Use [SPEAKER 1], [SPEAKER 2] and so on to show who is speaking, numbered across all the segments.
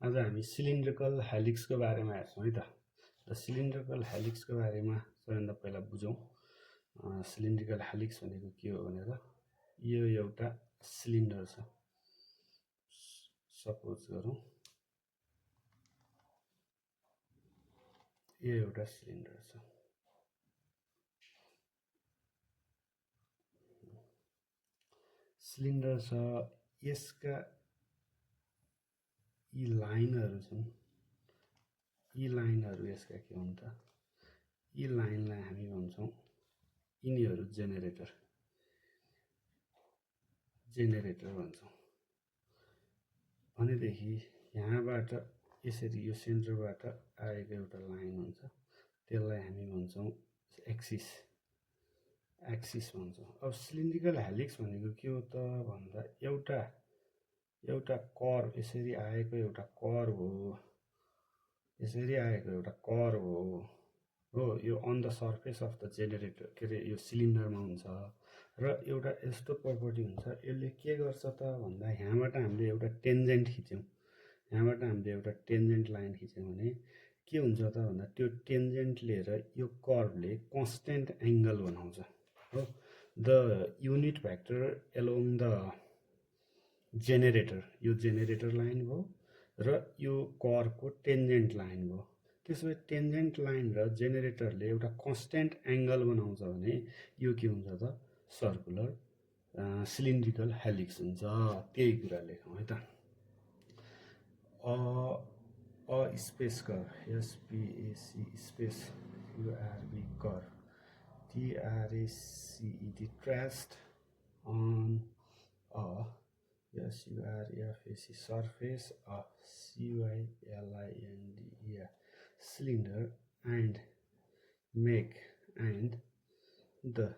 [SPEAKER 1] आज हामी सिलिन्ड्रिकल हेलिक्सको बारेमा हेर्छौँ है त। र सिलिन्ड्रिकल हेलिक्सको बारेमा सबैभन्दा पहिला बुझौँ। सिलिन्ड्रिकल हेलिक्स भनेको के हो भनेर। यो एउटा सिलिन्डर छ, सपोज गरौँ यो एउटा सिलिन्डर छ। सिलिन्डर छ, यसका यी लाइनहरू छन्। यी लाइनहरू यसका के हुन् त, यी लाइनलाई हामी भन्छौँ यिनीहरू जेनेरेटर भन्छौँ। भनेदेखि यहाँबाट यसरी यो सेन्टरबाट आएको एउटा लाइन हुन्छ, त्यसलाई हामी भन्छौँ एक्सिस भन्छौँ। अब सिलिन्ड्रिकल हेलिक्स भनेको के हो त भन्दा एउटा कर्व, यसरी आएको एउटा कर्व हो। यो on the surface of the generator, के अरे यो सिलिन्डरमा हुन्छ। र एउटा यस्तो प्रपर्टी हुन्छ, यसले के गर्छ त भन्दा यहाँबाट हामीले एउटा टेन्जेन्ट खिच्यौँ, लाइन खिच्यौँ भने के हुन्छ त भन्दा त्यो टेन्जेन्ट लिएर यो कर्वले कन्स्टेन्ट एङ्गल बनाउँछ हो। The unit vector along the generator, यो जेनेरेटर लाइन भयो र यो कर्वको टेन्जेन्ट लाइन भयो। त्यसो भए टेन्जेन्ट लाइन र जेनेरेटरले एउटा कन्स्टेन्ट एङ्गल बनाउँछ भने यो के हुन्छ त सर्कुलर सिलिन्ड्रिकल हेलिक्स हुन्छ। त्यही कुरा लेखौँ है त। स्पेस कर्व, एसपिएसी स्पेस युआरबी curve, TRACED traced on a SURFAC surface of CYLIND cylinder and make the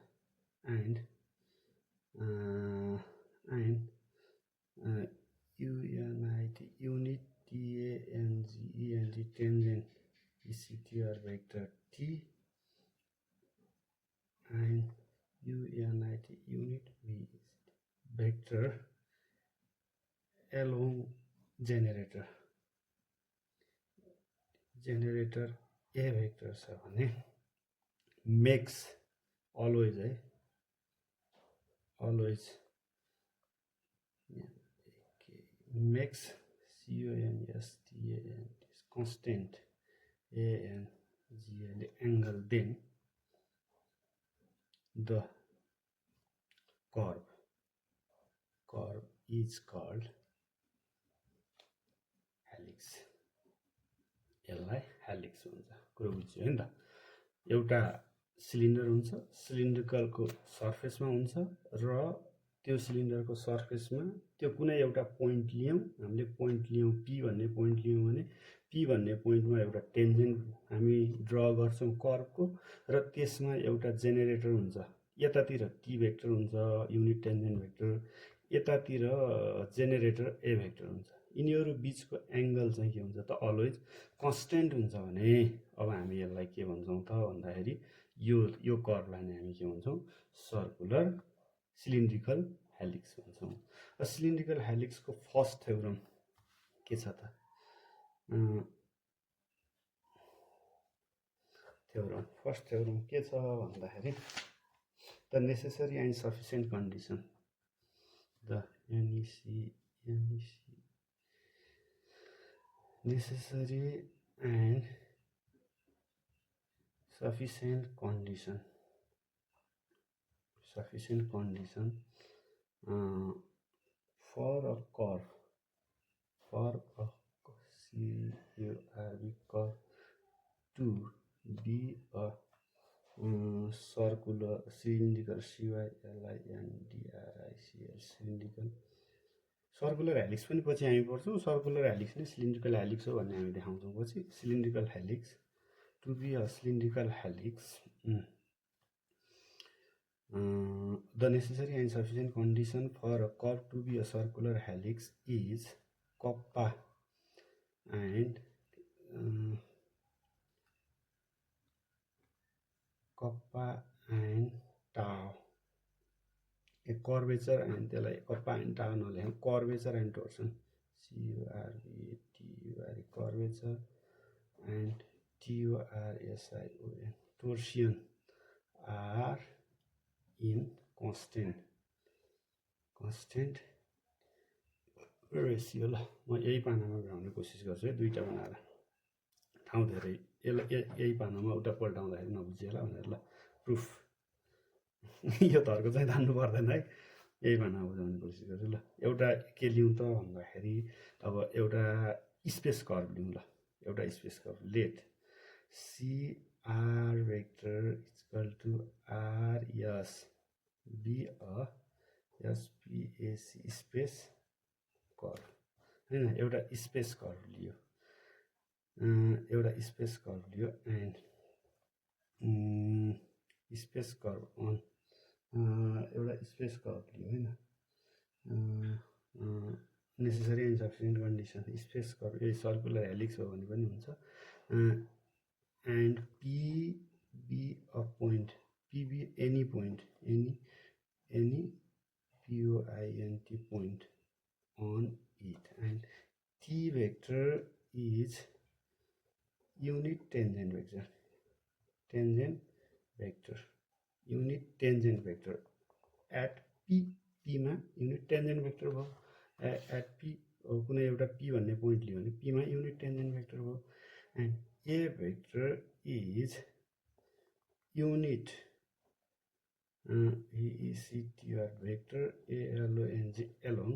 [SPEAKER 1] unit TANGENT tangent ECTR vector T and unit vector along generator A vector छ भने makes always makes constant angle, then the curve is called helix. यसलाई helix भन्छ। कुरो बुझ्यो है नि त। एउटा सिलिन्डर हुन्छ, सिलिन्ड्रिकलको सर्फेसमा हुन्छ र त्यो सिलिन्डरको सर्फेसमा त्यो कुनै एउटा पोइन्ट लियौँ, हामीले पोइन्ट लियौँ पी भन्ने पोइन्ट लियौँ भने पी भन्ने पोइन्टमा एउटा टेन्जेन्ट हामी ड्र गर्छौँ कर्वको, र त्यसमा एउटा जेनेरेटर हुन्छ। यतातिर टी भेक्टर हुन्छ, युनिट टेन्जेन्ट भेक्टर, यतातिर जेनेरेटर ए भेक्टर हुन्छ। यिनीहरू बिचको एङ्गल चाहिँ के हुन्छ त अलवेज कन्स्टेन्ट हुन्छ भने अब हामी यसलाई के भन्छौँ त भन्दाखेरि यो कर्वलाई नै हामी के भन्छौँ सर्कुलर सिलिन्ड्रिकल हेलिक्स भन्छौँ। सिलिन्ड्रिकल हेलिक्सको फर्स्ट थ्योरम के छ त फर्स्ट थ्योरम के छ भन्दाखेरि the necessary and sufficient condition, the necessary and sufficient condition for a curve, curve to be a circular cylindrical cylindrical circular helix पनि पछि हामी पढ्छौँ। सर्कुलर हेलिक्स नै सिलिन्ड्रिकल हेलिक्स हो भन्ने हामी देखाउँछौँ पछि। Cylindrical helix to be a cylindrical helix, the necessary and sufficient condition for a curve to be a circular helix is kappa and tau. Curvature and त्यसलाई कप्पा एन्ड टाउ नलेख्नु, curvature and torsion, CURVATURE curvature and TORSION torsion are in constant ratio. ल म यही पानामा बनाउने कोसिस गर्छु है, दुईवटा बनाएर। ठाउँ धेरै यही पानामा उता पल्टाउँदाखेरि नबुझियो होला भनेर। ल प्रुफ यो धर्को चाहिँ धान्नु पर्दैन है, यही पानामा बुझाउने कोसिस गर्छु। ल एउटा के लिउँ त भन्दाखेरि अब एउटा स्पेस कर्भ लिउँ। ल एउटा space curve let CR vector equal to RS be a SPAC space curve होइन। एउटा स्पेस कर्भ लियो, एन्ड स्पेस कर्भ अन एउटा स्पेस कर्भ लियो होइन। Necessary and sufficient condition space curve यही सर्कुलर हेलिक्स हो भने पनि हुन्छ। And PB a point, PB any point, any POINT point on it, and T vector is unit tangent vector at P मा unit tangent vector भयो। At P कुनै एउटा P भन्ने पोइन्ट लियो भने P मा युनिट टेन्जेन्ट भेक्टर भयो। And A vector is unit VECTR vector ALONG along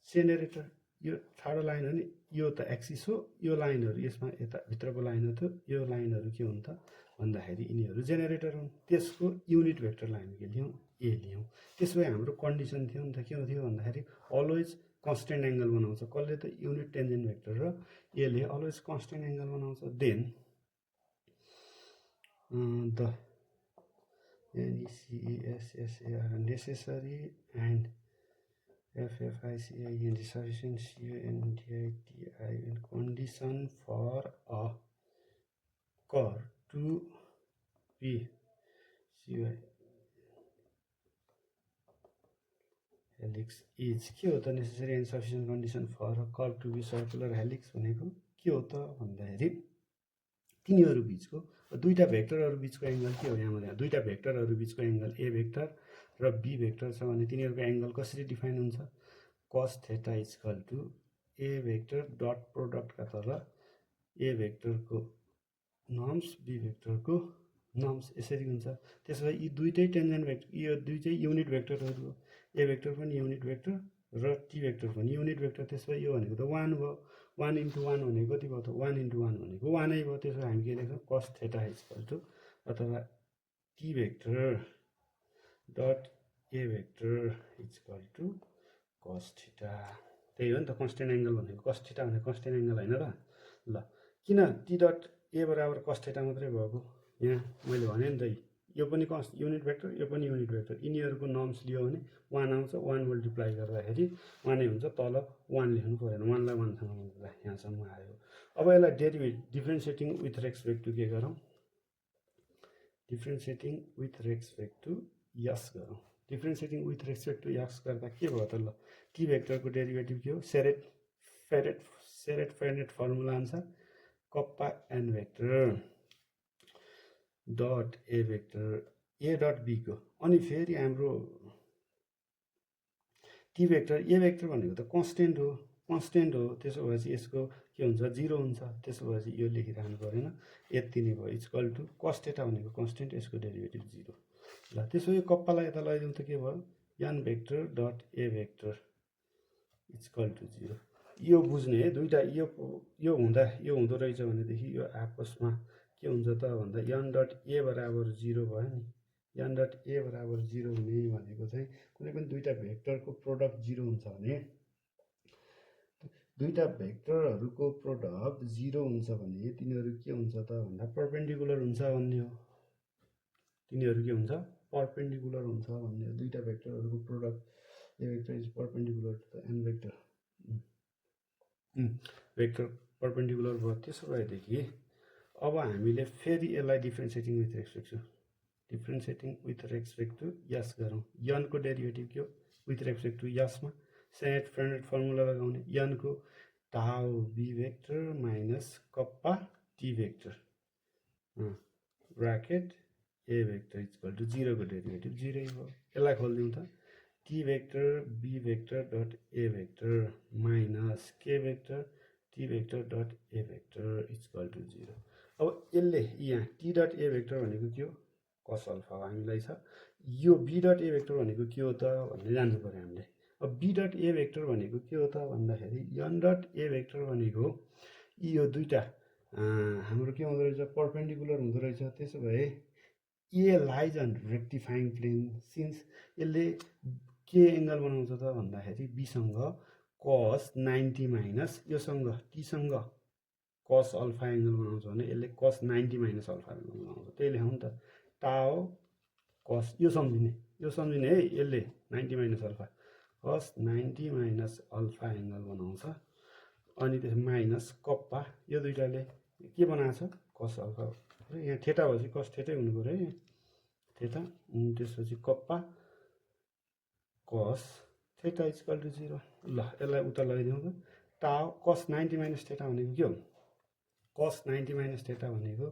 [SPEAKER 1] generator. यो ठाडो लाइन हो नि, यो त एक्सिस हो, यो लाइनहरू यसमा यता भित्रको लाइन हो, यो लाइनहरू के हुन् त भन्दाखेरि यिनीहरू जेनेरेटर हुन्। त्यसको युनिट भेक्टरलाई हामी के लियौँ, ए लियौँ। त्यसो भए हाम्रो कन्डिसन थियो नि त, के थियो भन्दाखेरि अलवेज कन्स्टेन्ट एङ्गल बनाउँछ। कसले त युनिट टेन्जेन्ट भेक्टर र एले अलवेज कन्स्टेन्ट एङ्गल बनाउँछ। Then the NECESSAR necessary and FFICINT sufficient CONDITI condition for a curve to be helix is के हो त necessary and sufficient condition for a curve to be circular helix भनेको के हो त भन्दाखेरि तिनीहरू बिचको दुईटा भेक्टरहरू बिचको एङ्गल के हो। यहाँ दुईटा भेक्टरहरू बिचको एङ्गल ए भेक्टर र बी भेक्टर छ भने तिनीहरूको एङ्गल कसरी डिफाइन हुन्छ, cos theta equal to A vector dot प्रोडक्टका तल ए भेक्टरको नर्म्स बी भेक्टरको नर्म्स यसरी हुन्छ। त्यसो भए यी दुईटै टेन्जेन्ट भेक्टर, यो दुईटै युनिट भेक्टरहरू हो। ए भेक्टर पनि युनिट भेक्टर र टी भेक्टर पनि युनिट भेक्टर। त्यसो भए यो भनेको त 1 भयो। 1 × 1 भनेको कति भयो त, 1 × 1 भनेको 1 नै भयो। त्यसो भए हामी के लेख्छौँ, cos थीटा इक्वल टु अथवा T vector dot A vector equal to cos theta. त्यही हो नि त कन्स्टेन्ट एङ्गल भनेको। cos थीटा भनेको कन्स्टेन्ट एङ्गल होइन र। ल किन टी डट ए बराबर cos थीटा मात्रै भएको, यहाँ मैले भने नि त यो पनि युनिट भेक्टर, यो पनि युनिट भेक्टर। यिनीहरूको नर्म्स लियो भने 1 आउँछ। 1 मल्टिप्लाई गर्दाखेरि 1 नै हुन्छ। तल 1 लेख्नु परेन, 1 लाई 1 सँग मल्टिप्लाई यहाँसम्म आयो। अब यसलाई डिफ्रेन्सिएटिङ विथ रेस्पेक्ट टु के गरौँ, differentiating with respect to s गरौँ। डिफ्रेन्सिएटिङ विथ रेस्पेक्ट टु यस गर्दा के भयो त, ल टी भेक्टरको डेरिभेटिभ के हो, सेरेट फेरेट फर्मुला अनुसार kappa N vector dot A vector A dot बीको। अनि फेरि हाम्रो टी भेक्टर ए भेक्टर भनेको त कन्स्टेन्ट हो। त्यसो भएपछि यसको के हुन्छ, 0 हुन्छ। त्यसो भएपछि यो लेखिराख्नु परेन, यति नै भयो। इक्वल टु cos थीटा भनेको कन्स्टेन्ट, यसको डेरिभेटिभ 0। ल त्यसो भए कप्पालाई यता लगाइदिउँ त के भयो, N vector dot A vector equal to 0। यो बुझ्ने है, दुईवटा यो हुँदो रहेछ भनेदेखि यो आपसमा के हुन्छ त भन्दा एन डट ए बराबर 0 भयो नि। एन डट ए बराबर 0 हुने भनेको चाहिँ कुनै पनि दुईवटा भेक्टरको प्रोडक्ट 0 हुन्छ भने, दुईवटा भेक्टरहरूको प्रोडक्ट 0 हुन्छ भने तिनीहरू के हुन्छ त भन्दा परपेन्डिकुलर हुन्छ भन्ने हो। तिनीहरू के हुन्छ, परपेन्डिकुलर हुन्छ भन्ने हो। दुईवटा भेक्टरहरूको product A vector is perpendicular to the N vector, vector perpendicular भयो। त्यसो भएदेखि अब हामीले फेरि यसलाई differentiating with respect to s गरौँ। यनको डेरिभेटिभ के हो, विथ रेस्पेक्ट टु यसमा सेट फ्रेन्डेड फर्मुला लगाउने। यनको tau b vector minus kappa t vector bracket a vector equal to 0 को डेरिभेटिभ 0 हो। यसलाई खोल्दिउँ त t vector b vector dot a vector minus k vector t vector dot a vector equal to 0। अब यसले यहाँ t dot a vector भनेको के हो cos alpha हो हामीलाई छ। यो b dot a vector भनेको के हो त भन्ने जान्नु पर्यो हामीले। अब b dot a vector भनेको के हो त भन्दाखेरि n dot a vector भनेको यो दुईटा हाम्रो के हुँदो रहेछ परपेन्डिकुलर हुँदो रहेछ। त्यसो भए A lies on rectifying plane since यसले के एङ्गल बनाउँछ त भन्दाखेरि बीसँग cos 90 माइनस योसँग टीसँग cos अल्फा एङ्गल बनाउँछ भने यसले cos 90 माइनस अल्फा एङ्गल बनाउँछ। त्यही लेखौँ त टाओ cos यो सम्झिने है यसले 90 minus alpha cos 90 minus alpha angle बनाउँछ। अनि त्यस माइनस कप्पा यो दुईटाले के बनाएको छ cos अल्फा यहाँ थेटा भएपछि cos थेटै हुनु पर्यो है थेटा त्यसपछि kappa cos theta equal to 0। ल यसलाई उता लगाइदिउँ त टाओ cos 90 माइनस थेटा भनेको के हो cos 90 माइनस थेटा भनेको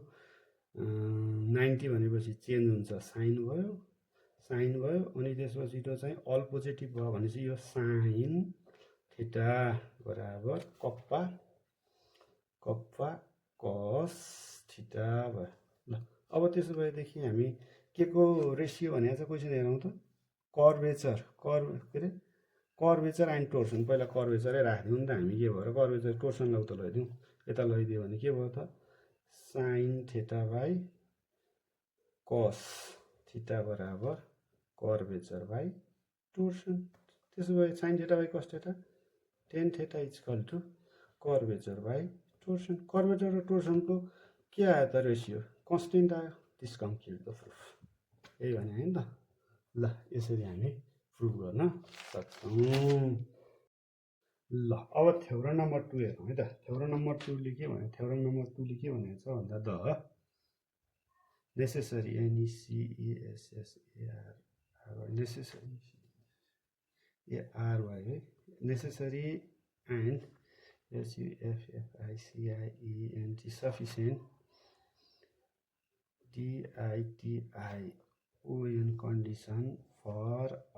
[SPEAKER 1] 90 भनेपछि चेन्ज हुन्छ साइन भयो अनि त्यसपछि त्यो चाहिँ अल पोजिटिभ भयो भनेपछि यो साइन थेटा बराबर कप्पा cos थीटा भयो। ल अब त्यसो भएदेखि हामी के को रेसियो भनेको छ क्वेसन हेरौँ त कर्वेचर एन्ड टोर्सन। पहिला कर्वेचरै राखिदिउँ नि त हामी के भएर कर्वेचर टोर्सनलाई उता लगाइदिउँ यता लगाइदियो भने के भयो त sine theta by cos theta बराबर कर्वेचर बाई टोर्सन। त्यसो भए sine theta by cos theta tan theta equal to curvature by torsion. Curvature र टोर्सनको के आयो त रेसियो कन्स्टेन्ट आयो। दिस कम्प्लिट द प्रुफ यही भने होइन त। ल यसरी हामी प्रुफ गर्न सक्छौँ। ल अब थ्योरम नम्बर 2 हेरौँ है त। थ्योरम नम्बर 2 ले के भने थ्योरम नम्बर 2 ले के भनेको छ भन्दा द नेसेसरी नेसेसरी है necessary and SUFFICIENT sufficient DITION condition for a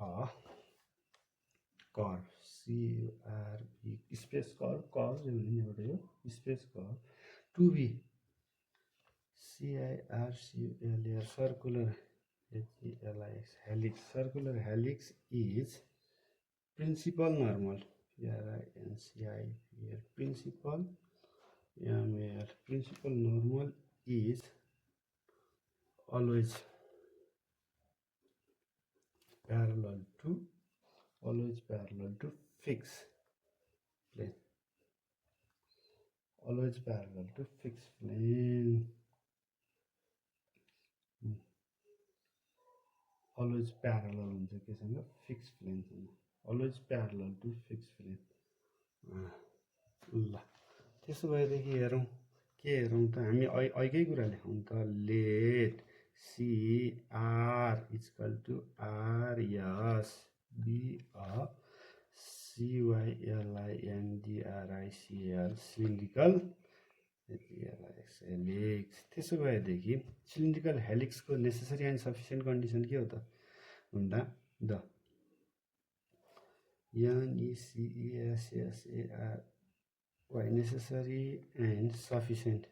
[SPEAKER 1] curve CURV space curve space curve to be CIRCULAR circular helix circular helix is principal normal principal normal is always parallel to fixed plane always parallel to fixed plane always parallel हुन्छ केसँग fixed plane सँग always parallel to fixed plane। ल त्यसो भएदेखि हेरौँ के हेरौँ त हामी अघिकै कुरा लेखौँ त let CR equal to RS be a CYLINDRICL cylindrical helix. त्यसो भएदेखि सिलिन्ड्रिकल हेलिक्सको नेसेसरी एन्ड सफिसियन्ट कन्डिसन के हो त भन्दा the NECESSARY necessary and sufficient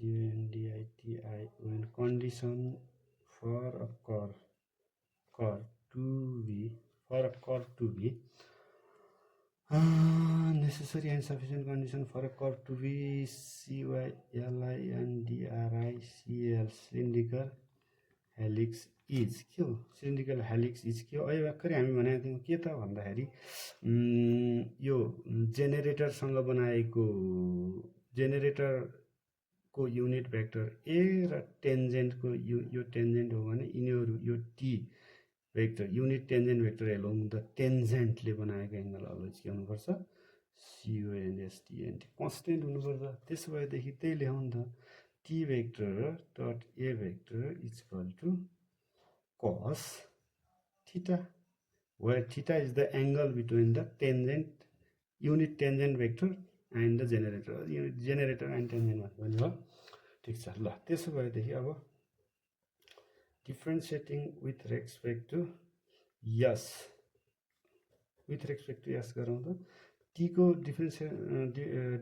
[SPEAKER 1] CUNDITION condition for a curve to be necessary and sufficient condition for a curve to be CYLINDRICL cylindrical helix is के हो cylindrical helix is के हो अहिले भर्खरै हामी भनेको थियौँ के त भन्दाखेरि यो जेनेरेटरसँग बनाएको जेनेरेटरको युनिट भेक्टर ए र टेन्जेन्टको यो टेन्जेन्ट हो भने यिनीहरू यो T vector unit tangent vector along the टेन्जेन्टले बनाएको एङ्गल अलवेज के हुनुपर्छ CONSTANT कन्स्टेन्ट हुनुपर्छ। त्यसो भएदेखि त्यही लेखौँ नि त T vector dot A vector equal to cos theta where theta is the angle between the tangent unit tangent vector and the generator unit generator and tangent भन्ने हो ठिक छ ल त्यसो भएदेखि अब differentiating with respect to s गरौँ त टी को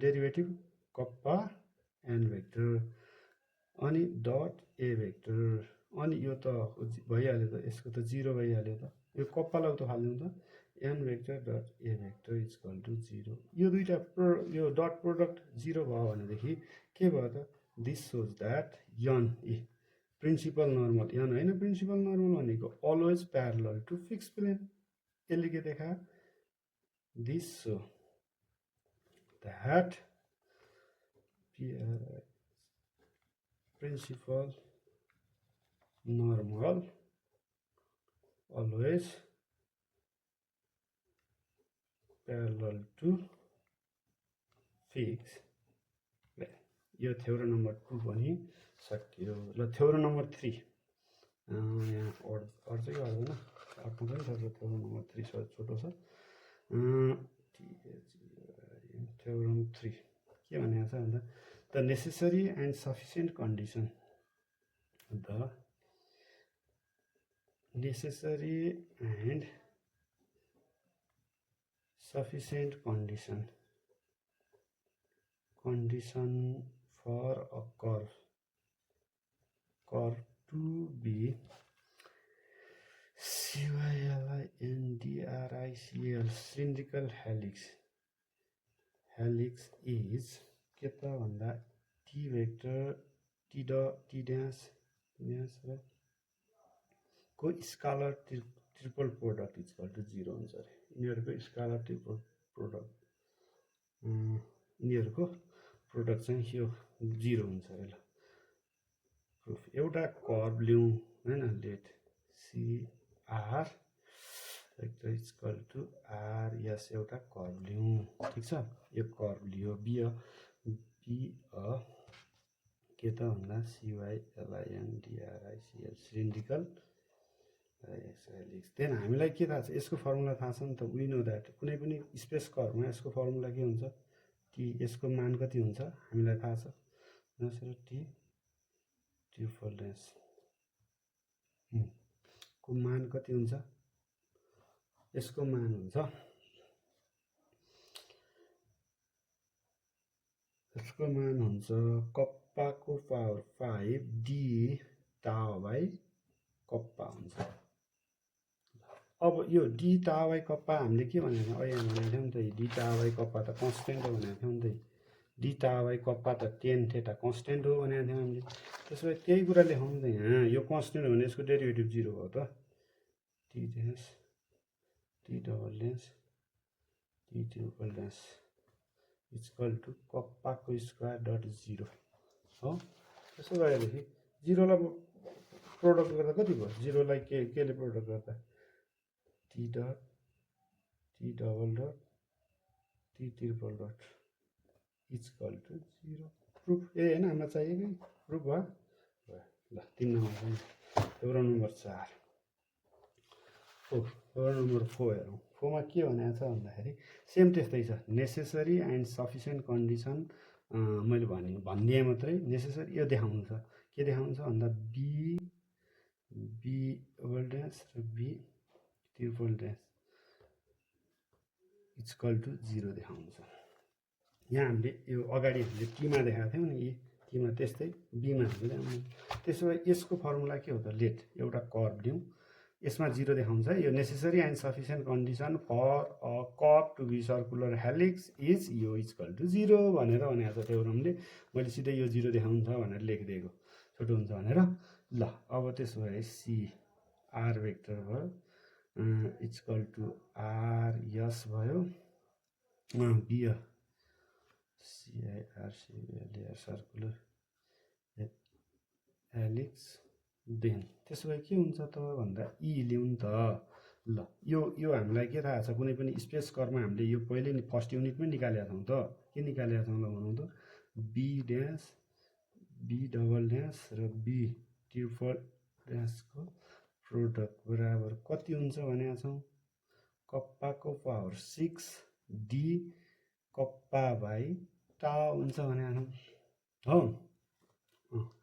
[SPEAKER 1] डेरिभेटिभ कप्पा एन भेक्टर अनि डट ए भेक्टर अनि यो त भइहाल्यो त यसको त 0 भइहाल्यो त यो कप्पालाई उता फाल्दिउँ त N vector dot A vector equal to 0 यो दुईटा यो डट प्रोडक्ट 0 भयो भनेदेखि के भयो त this shows that N a principal normal N होइन प्रिन्सिपल नर्मल भनेको always parallel to fix plane यसले के देखायो this so that principal normal always parallel to fix यो थ्योरम नम्बर 2 पनि सकियो ल थ्योरम नम्बर 3 यहाँ अड्छ कि अड्दैन आफ्नो पनि छ थ्योरम नम्बर 3 छोटो छ थ्योरम 3 के भनेको छ भन्दा the necessary and sufficient condition the necessary and sufficient condition for a curve to be cylindrical helix is के त भन्दा टी भेक्टर टी ड्यास र को scalar triple product equal to 0 हुन्छ अरे यिनीहरूको स्कालर ट्रिपल प्रोडक्ट यिनीहरूको प्रोडक्ट चाहिँ यो 0 हुन्छ अरे ल प्रुफ एउटा कर्भ लिउँ हैन let C R vector equal to R s एउटा कर्भ लिउँ ठीक छ यो कर्भ लियो के त भन्दा CYLINDRICL सिलिन्ड्रिकल हेलिक्स देन हामीलाई के थाहा छ यसको फर्मुला थाहा छ नि त वी नो द्याट कुनै पनि स्पेस कर्भमा यसको फर्मुला के हुन्छ टी यसको मान कति हुन्छ हामीलाई थाहा छ नसर टी ट्रिपल ड्यास को मान कति हुन्छ यसको मान हुन्छ यसको मान हुन्छ कप्पाको पावर 5 डी टाउ बाई कप्पा हुन्छ अब यो डी टाउ बाई कप्पा हामीले के भनेको अहिले भनेको थियौँ त डी टाउ बाई कप्पा त कन्स्टेन्ट हो भनेको थियौँ नि त डी टाउ बाई कप्पा त टेन थेटा कन्स्टेन्ट हो भनेको थियौँ हामीले त्यसो भए त्यही कुरा लेखौँ त यहाँ यो कन्स्टेन्ट हो भने यसको डेरिभेटिभ 0 हो त T dash T double dash T triple dash equal to कप्पाको स्क्वायर डट 0 हो त्यसो भएदेखि 0 लाई प्रोडक्ट गर्दा कति भयो 0 लाई केले प्रोडक्ट गर्दा T dot T double dot T triple dot equal to 0 proof हैन हामीलाई चाहिएको प्रुफ भयो ल 3 number theorem number 4 theorem number 4 हेरौँ 4 मा के भनेको छ भन्दाखेरि सेम त्यस्तै छ नेसेसरी एन्ड सफिसिएन्ट कन्डिसन मैले भनिदिएँ मात्रै नेसेसरी यो देखाउनु छ के देखाउनु छ भन्दा बी डबल ड्यास र B triple dash equal to 0 देखाउनु छ यहाँ हामीले यो अगाडि हामीले टीमा देखाएको थियौँ नि टीमा त्यस्तै बीमा हामीले त्यसो भए यसको फर्मुला के हो त लेट एउटा कर्भ लिउँ यसमा 0 देखाउँछ यो necessary and sufficient condition for a curve to be circular helix is यो इक्वल टु 0 भनेर भनेको छ थ्योरमले मैले सिधै यो 0 देखाउँछ भनेर लेखिदिएको छोटो हुन्छ भनेर ल अब त्यसो भए सी आर भेक्टर भयो इक्वल टु आर यस भयो बियर सिआइआर सर्कुलर हेलिक्स देन त्यसो भए के हुन्छ त भन्दा ई लिउँ त ल यो हामीलाई के थाहा छ कुनै पनि स्पेस कर्भमा हामीले यो पहिले नि फर्स्ट युनिटमै निकालेका छौँ त के निकालेका छौँ ल भनौँ त B dash B double dash र बी ट्रिपल ड्यासको प्रोडक्ट बराबर कति हुन्छ भनेका छौँ कप्पाको power 6 D kappa by tau हुन्छ भने हो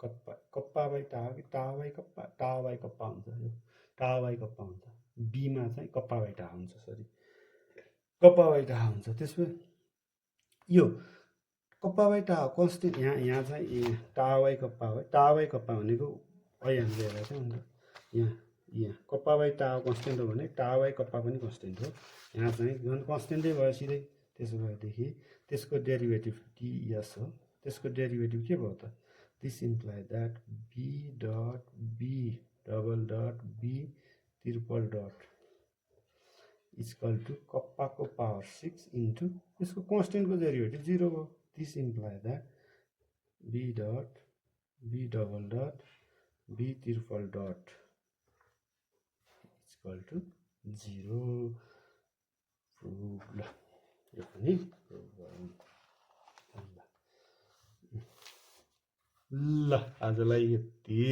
[SPEAKER 1] कप्पा बाई टाओ कि tau by kappa tau by kappa हुन्छ यो टाओ बाई कप्पा हुन्छ बीमा चाहिँ कप्पा बाई टाओ हुन्छ सरी कप्पा बाई टाओ हुन्छ त्यसमा यो कप्पा बाई टाओ कन्सटेन्ट यहाँ चाहिँ टाओ बाई कप्पा हो टाओ बाई कप्पा भनेको अहिले हामीले हेरेको थियौँ नि त यहाँ कप्पा बाई टाओ कन्सटेन्ट हो भने टाओ बाई कप्पा पनि कन्सटेन्ट हो यहाँ चाहिँ झन् कन्सटेन्टै भयो सिधै त्यसो भएदेखि त्यसको डेरिभेटिभ डिएस हो त्यसको डेरिभेटिभ के भयो त this imply that B dot B double dot B triple dot equal to कप्पाको पावर 6 इन्टु यसको कन्सटेन्टको डेरिभेटिभ 0 भयो this imply that B dot B double dot B triple dot equal to 0 prove ल यो पनि प्रुभ गरौँ ल आजलाई यति